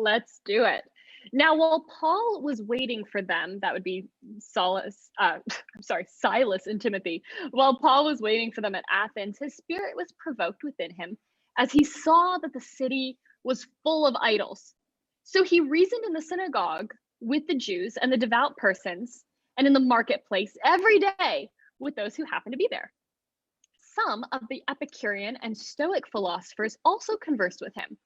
Let's do it. Now, while Paul was waiting for them, that would be Silas and Timothy. While Paul was waiting for them at Athens, his spirit was provoked within him as he saw that the city was full of idols. So he reasoned in the synagogue with the Jews and the devout persons, and in the marketplace every day with those who happened to be there. Some of the Epicurean and Stoic philosophers also conversed with him.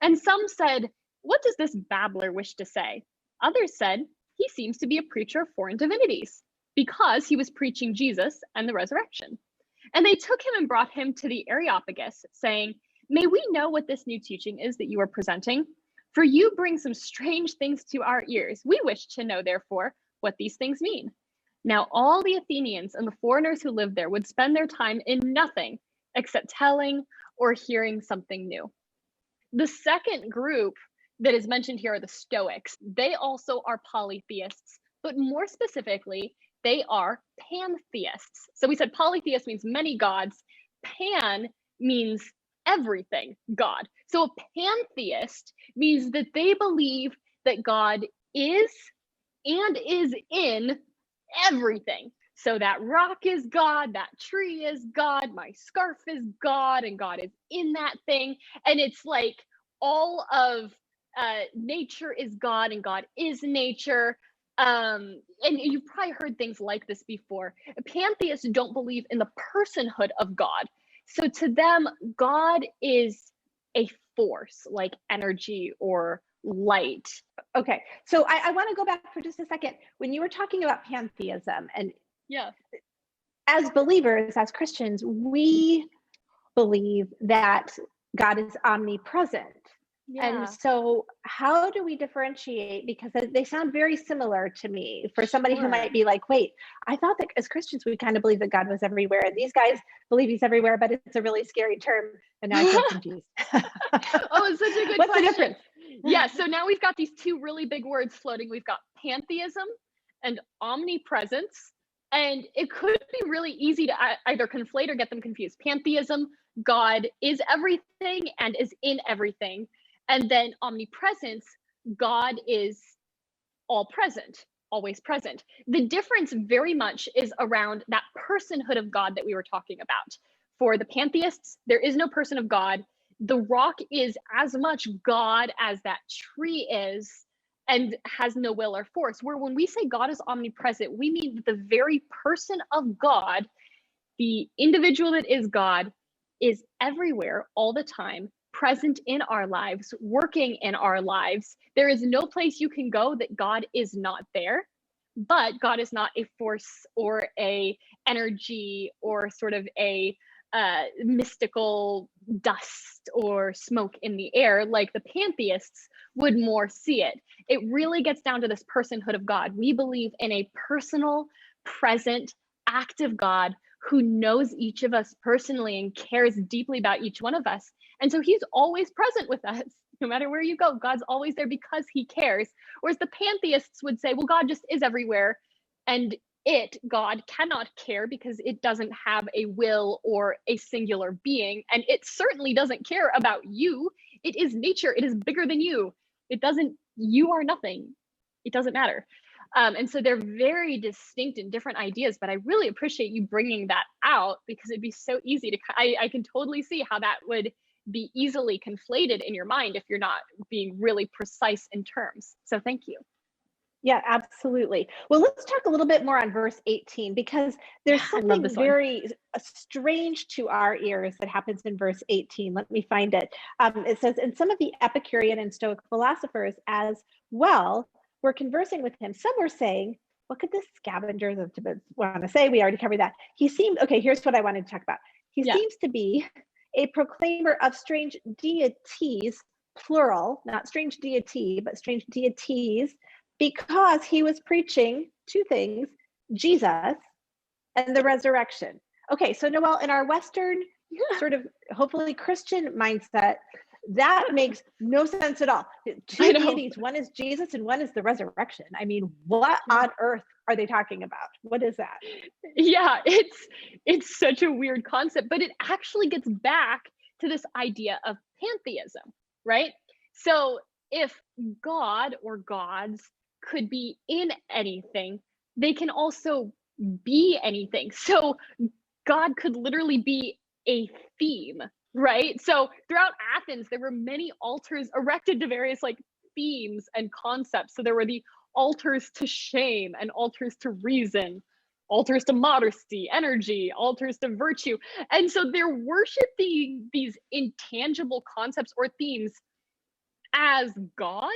And some said, "What does this babbler wish to say?" Others said, "He seems to be a preacher of foreign divinities," because he was preaching Jesus and the resurrection. And they took him and brought him to the Areopagus, saying, "May we know what this new teaching is that you are presenting? For you bring some strange things to our ears. We wish to know, therefore, what these things mean." Now all the Athenians and the foreigners who lived there would spend their time in nothing except telling or hearing something new. The second group that is mentioned here are the Stoics. They also are polytheists, but more specifically, they are pantheists. So we said polytheist means many gods. Pan means everything God. So a pantheist means that they believe that God is and is in everything. So that rock is God, that tree is God, my scarf is God, and God is in that thing. And it's like all of nature is God and God is nature. And you've probably heard things like this before. Pantheists don't believe in the personhood of God. So to them, God is a force like energy or light. Okay, so I want to go back for just a second. When you were talking about pantheism, and yeah, as believers, as Christians, we believe that God is omnipresent. yeah. And so how do we differentiate? Because they sound very similar to me for somebody who might be like, wait, I thought that as Christians, we kind of believe that God was everywhere. And these guys believe he's everywhere, but it's a really scary term. And now I feel confused. Oh, it's such a good What's question. the difference? Yeah, so now we've got these two really big words floating. We've got pantheism and omnipresence. And it could be really easy to either conflate or get them confused. Pantheism, God is everything and is in everything. And then omnipresence, God is all present, always present. The difference very much is around that personhood of God that we were talking about. For the pantheists, there is no person of God. The rock is as much God as that tree is and has no will or force. Where when we say God is omnipresent, we mean that the very person of God, the individual that is God, is everywhere all the time, present in our lives, working in our lives. There is no place you can go that God is not there, but God is not a force or a energy or sort of a mystical dust or smoke in the air like the pantheists would more see it. It really gets down to this personhood of God. We believe in a personal, present, active God who knows each of us personally and cares deeply about each one of us. And so he's always present with us. No matter where you go, God's always there because he cares. Whereas the pantheists would say, well, God just is everywhere. And God, cannot care because it doesn't have a will or a singular being. And it certainly doesn't care about you. It is nature. It is bigger than you. You are nothing. It doesn't matter. And so they're very distinct and different ideas, but I really appreciate you bringing that out because it'd be so easy to, I can totally see how that would be easily conflated in your mind if you're not being really precise in terms. So thank you. Yeah, absolutely. Well, let's talk a little bit more on verse 18, because there's something very strange to our ears that happens in verse 18. Let me find it. It says, and some of the Epicurean and Stoic philosophers as well were conversing with him. Some were saying, what could this scavenger want to say? We already covered that. He seemed, okay, here's what I wanted to talk about. He seems to be a proclaimer of strange deities, plural, not strange deity, but strange deities, because he was preaching two things, Jesus and the resurrection. Okay, so Noelle, in our Western sort of hopefully Christian mindset, that makes no sense at all. Two deities, one is Jesus and one is the resurrection. I mean, what on earth are they talking about? What is that? Yeah, it's such a weird concept, but it actually gets back to this idea of pantheism, right? So if God or gods could be in anything, they can also be anything. So God could literally be a theme, right? So throughout Athens, there were many altars erected to various like themes and concepts. So there were the altars to shame and altars to reason, altars to modesty, energy, altars to virtue. And so they're worshiping these intangible concepts or themes as God.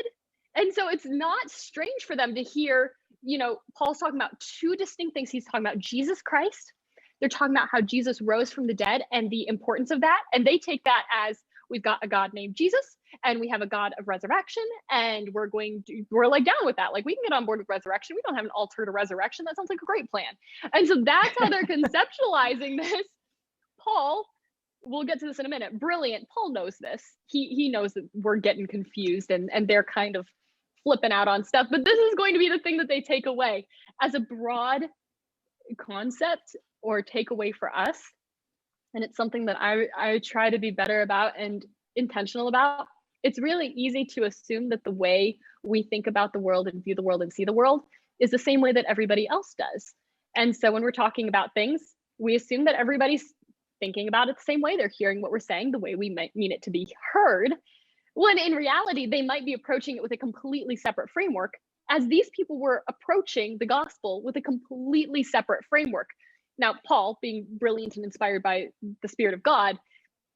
And so it's not strange for them to hear, you know, Paul's talking about two distinct things. He's talking about Jesus Christ. They're talking about how Jesus rose from the dead and the importance of that. And they take that as we've got a God named Jesus and we have a God of resurrection, and we're like down with that. Like, we can get on board with resurrection. We don't have an altar to resurrection. That sounds like a great plan. And so that's how they're conceptualizing this. Paul, we'll get to this in a minute. Brilliant. Paul knows this. He knows that we're getting confused and they're kind of flipping out on stuff. But this is going to be the thing that they take away as a broad concept or takeaway for us. And it's something that I try to be better about and intentional about. It's really easy to assume that the way we think about the world and view the world and see the world is the same way that everybody else does. And so when we're talking about things, we assume that everybody's thinking about it the same way. They're hearing what we're saying the way we might mean it to be heard, when in reality, they might be approaching it with a completely separate framework, as these people were approaching the gospel with a completely separate framework. Now, Paul, being brilliant and inspired by the Spirit of God,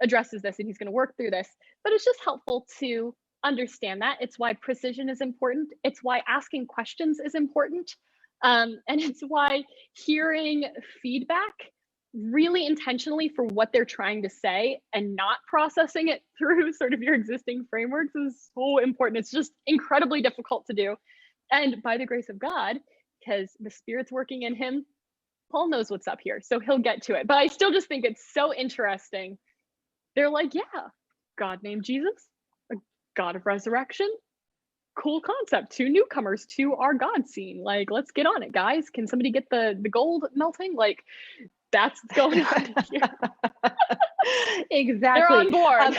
addresses this, and he's going to work through this. But it's just helpful to understand that. It's why precision is important. It's why asking questions is important. And it's why hearing feedback really intentionally for what they're trying to say and not processing it through sort of your existing frameworks is so important. It's just incredibly difficult to do. And by the grace of God, because the Spirit's working in him, Paul knows what's up here, so he'll get to it. But I still just think it's so interesting. They're like, yeah, God named Jesus, a God of resurrection. Cool concept. Two newcomers to our God scene. Like, let's get on it, guys. Can somebody get the gold melting? Like, that's what's going on here. Exactly. They're on board.